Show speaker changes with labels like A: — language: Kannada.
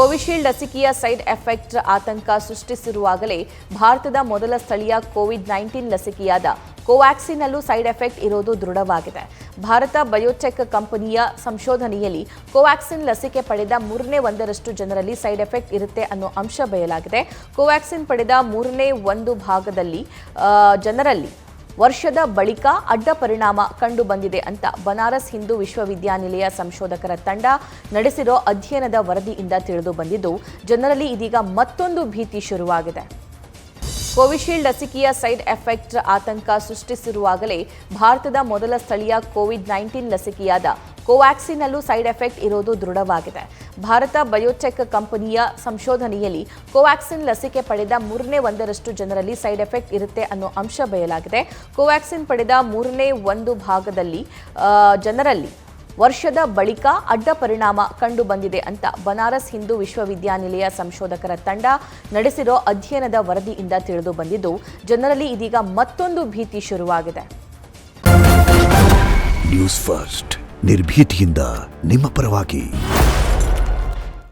A: ಕೋವಿಶೀಲ್ಡ್ ಲಸಿಕೆಯ ಸೈಡ್ ಎಫೆಕ್ಟ್ ಆತಂಕ ಸೃಷ್ಟಿಸಿರುವಾಗಲೇ ಭಾರತದ ಮೊದಲ ಸ್ಥಳೀಯ ಕೋವಿಡ್-19 ಲಸಿಕೆಯಾದ ಕೋವ್ಯಾಕ್ಸಿನ್ನಲ್ಲೂ ಸೈಡ್ ಎಫೆಕ್ಟ್ ಇರೋದು ದೃಢವಾಗಿದೆ. ಭಾರತ ಬಯೋಟೆಕ್ ಕಂಪನಿಯ ಸಂಶೋಧನೆಯಲ್ಲಿ ಕೋವ್ಯಾಕ್ಸಿನ್ ಲಸಿಕೆ ಪಡೆದ 1/3 ಜನರಲ್ಲಿ ಸೈಡ್ ಎಫೆಕ್ಟ್ ಇರುತ್ತೆ ಅನ್ನೋ ಅಂಶ ಬಯಲಾಗಿದೆ. ಕೋವ್ಯಾಕ್ಸಿನ್ ಪಡೆದ 1/3 ಭಾಗದಲ್ಲಿ ಜನರಲ್ಲಿ ವರ್ಷದ ಬಳಿಕ ಅಡ್ಡ ಪರಿಣಾಮ ಕಂಡು ಬಂದಿದೆ ಅಂತ ಬನಾರಸ್ ಹಿಂದೂ ವಿಶ್ವವಿದ್ಯಾನಿಲಯ ಸಂಶೋಧಕರ ತಂಡ ನಡೆಸಿರೋ ಅಧ್ಯಯನದ ವರದಿಯಿಂದ ತಿಳಿದು ಬಂದಿದ್ದು, ಜನರಲ್ಲಿ ಇದೀಗ ಮತ್ತೊಂದು ಭೀತಿ ಶುರುವಾಗಿದೆ. ಕೋವಿಶೀಲ್ಡ್ ಲಸಿಕೆಯ ಸೈಡ್ ಎಫೆಕ್ಟ್ ಆತಂಕ ಸೃಷ್ಟಿಸಿರುವಾಗಲೇ ಭಾರತದ ಮೊದಲ ಸ್ಥಳೀಯ ಕೋವಿಡ್-19 ಲಸಿಕೆಯಾದ ಕೋವ್ಯಾಕ್ಸಿನ್ನಲ್ಲೂ ಸೈಡ್ ಎಫೆಕ್ಟ್ ಇರೋದು ದೃಢವಾಗಿದೆ. ಭಾರತ ಬಯೋಟೆಕ್ ಕಂಪನಿಯ ಸಂಶೋಧನೆಯಲ್ಲಿ ಕೋವ್ಯಾಕ್ಸಿನ್ ಲಸಿಕೆ ಪಡೆದ 1/3 ಜನರಲ್ಲಿ ಸೈಡ್ ಎಫೆಕ್ಟ್ ಇರುತ್ತೆ ಅನ್ನೋ ಅಂಶ ಬಯಲಾಗಿದೆ. ಕೋವ್ಯಾಕ್ಸಿನ್ ಪಡೆದ 1/3 ಭಾಗದಲ್ಲಿ ಜನರಲ್ಲಿ ವರ್ಷದ ಬಳಿಕ ಅಡ್ಡ ಪರಿಣಾಮ ಕಂಡು ಬಂದಿದೆ ಅಂತ ಬನಾರಸ್ ಹಿಂದೂ ವಿಶ್ವವಿದ್ಯಾನಿಲಯ ಸಂಶೋಧಕರ ತಂಡ ನಡೆಸಿರೋ ಅಧ್ಯಯನದ ವರದಿಯಿಂದ ತಿಳಿದು ಬಂದಿದ್ದು, ಜನರಲ್ಲಿ ಇದೀಗ ಮತ್ತೊಂದು ಭೀತಿ ಶುರುವಾಗಿದೆ.
B: ನ್ಯೂಸ್ ಫಸ್ಟ್ ನಿರ್ಭೀತಿಯಿಂದ ನಿಮ್ಮ ಪರವಾಗಿ.